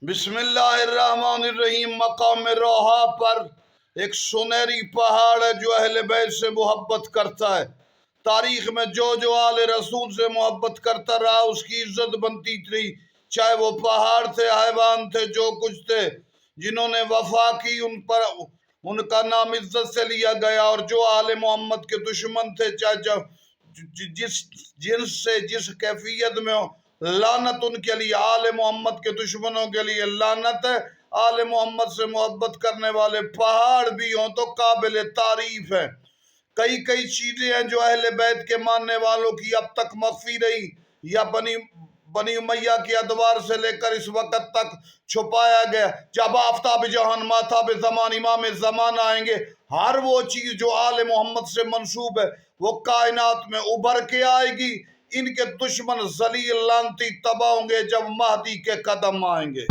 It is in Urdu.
بسم اللہ الرحمن الرحیم۔ مقام روحا پر ایک سنہری پہاڑ ہے جو اہل بیت سے محبت کرتا ہے۔ تاریخ میں جو آل رسول سے محبت کرتا رہا اس کی عزت بنتی رہی، چاہے وہ پہاڑ تھے، حیوان تھے، جو کچھ تھے۔ جنہوں نے وفا کی ان کا نام عزت سے لیا گیا، اور جو آل محمد کے دشمن تھے، چاہے جس جنس سے جس کیفیت میں ہو، لعنت ان کے لیے۔ آل محمد کے دشمنوں کے لیے لعنت ہے۔ آل محمد سے محبت کرنے والے پہاڑ بھی ہوں تو قابل تعریف ہے۔ کئی چیزیں ہیں جو اہل بیت کے ماننے والوں کی اب تک مخفی رہی یا بنی امیہ کے ادوار سے لے کر اس وقت تک چھپایا گیا۔ جب آفتاب جہان ماتاب زمان امام زمان آئیں گے، ہر وہ چیز جو آل محمد سے منسوب ہے وہ کائنات میں ابھر کے آئے گی۔ ان کے دشمن ذلیل لعنتی تباہ ہوں گے جب مہدی کے قدم آئیں گے۔